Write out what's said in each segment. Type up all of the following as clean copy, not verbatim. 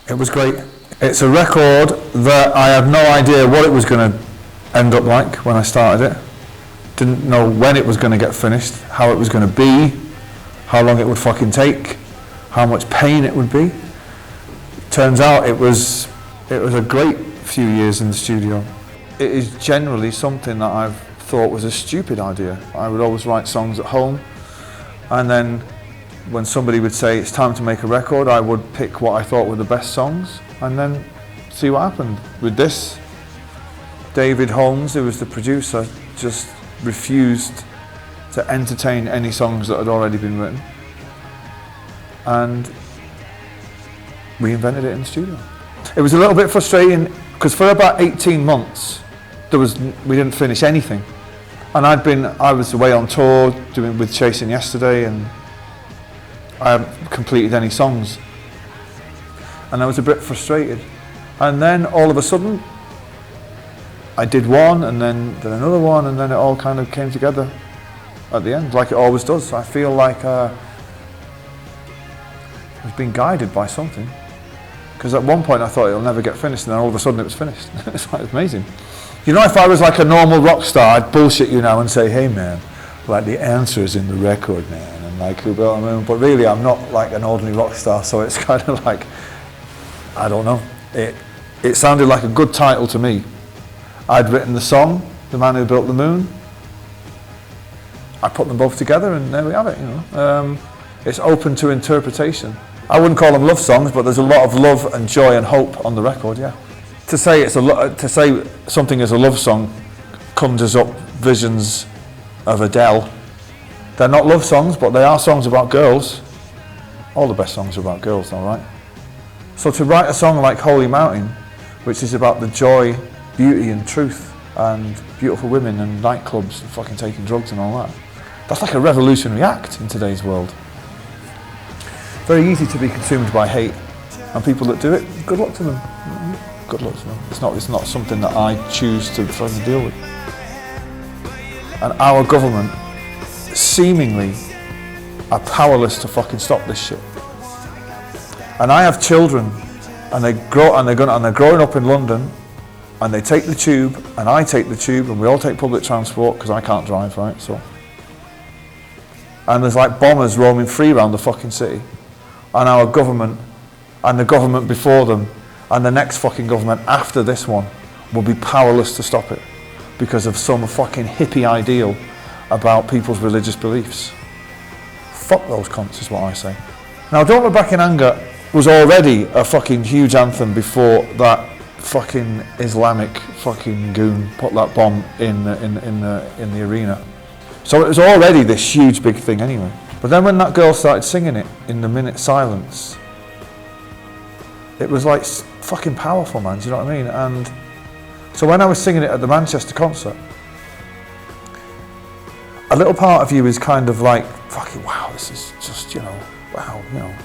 It was great. It's a record that I had no idea what it was going to end up like when I started it. Didn't know when it was going to get finished, how it was going to be, how long it would fucking take, how much pain it would be. Turns out it was a great few years in the studio. It is generally something that I've thought was a stupid idea. I would always write songs at home, and then when somebody would say it's time to make a record, I would pick what I thought were the best songs and then see what happened. With this, David Holmes, who was the producer, just refused to entertain any songs that had already been written, and we invented it in the studio. It was a little bit frustrating because for about 18 months we didn't finish anything, and I was away on tour doing with Chasing Yesterday, and I hadn't completed any songs, and I was a bit frustrated. And then all of a sudden I did one, and then another one, and then it all kind of came together at the end, like it always does. I feel like I was being guided by something, because at one point I thought it'll never get finished, and then all of a sudden it was finished. It's like amazing. You know, if I was like a normal rock star, I'd bullshit you now and say, hey man, like the answer is in the record, man, and like, but really I'm not like an ordinary rock star, so it's kind of like, I don't know. It sounded like a good title to me. I'd written the song, The Man Who Built the Moon. I put them both together, and there we have it. You know, it's open to interpretation. I wouldn't call them love songs, but there's a lot of love and joy and hope on the record. Yeah. To say something is a love song conjures up visions of Adele. They're not love songs, but they are songs about girls. All the best songs are about girls, all right. So to write a song like Holy Mountain, which is about the joy, beauty and truth and beautiful women and nightclubs and fucking taking drugs and all that, that's like a revolutionary act in today's world. Very easy to be consumed by hate, and people that do it, good luck to them. Good luck to them. It's not something that I choose to fucking deal with. And our government seemingly are powerless to fucking stop this shit. And I have children, and they're growing up in London, and they take the tube, and I take the tube, and we all take public transport because I can't drive, right? So, and there's like bombers roaming free around the fucking city, and our government, and the government before them, and the next fucking government after this one will be powerless to stop it because of some fucking hippie ideal about people's religious beliefs. Fuck those cunts is what I say. Now, Don't Look Back in Anger was already a fucking huge anthem before that fucking Islamic fucking goon put that bomb in the arena. So it was already this huge big thing anyway. But then when that girl started singing it in the minute silence, it was like fucking powerful, man, do you know what I mean? And so when I was singing it at the Manchester concert, a little part of you is kind of like, fucking wow, this is just, you know, wow, you know.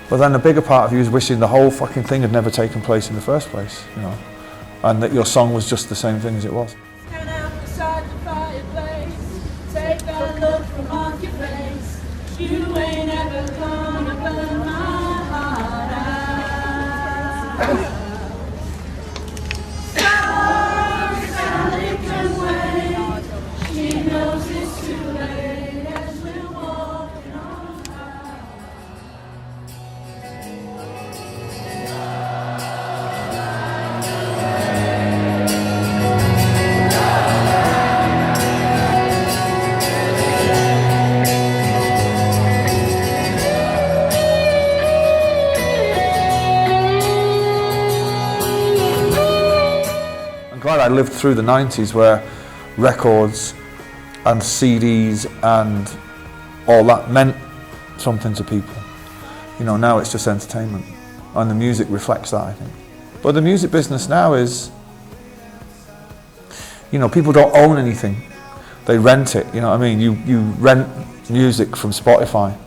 But then the bigger part of you is wishing the whole fucking thing had never taken place in the first place, you know, and that your song was just the same thing as it was. Stand out beside the fireplace, take that look from off your face. You ain't ever gonna burn my heart out. Sally can wait, she knows it's too late as we're walking on by. Glad I lived through the 90s where records and CDs and all that meant something to people. You know, now it's just entertainment, and the music reflects that, I think. But the music business now is, you know, people don't own anything. They rent it, you know what I mean? You rent music from Spotify.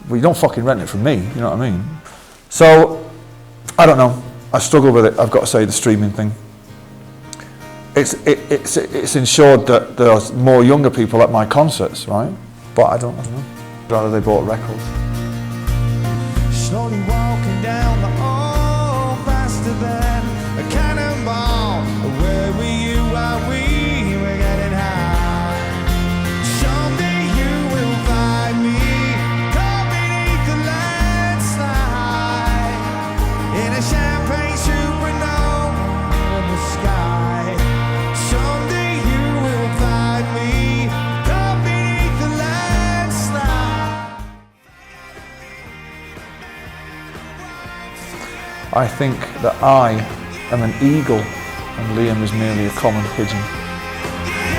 Well, you don't fucking rent it from me, you know what I mean? So, I don't know. I struggle with it, I've got to say, the streaming thing. It's ensured that there's more younger people at my concerts, right? But I don't know. I'd rather they bought records. Snow slowly walking down the hall, faster than a cannonball. Where were you while we were getting high? Someday you will find me caught beneath the landslide in a champagne supernova in the sky. Someday you will find me caught beneath the landslide. I think that I am an eagle and Liam is merely a common pigeon.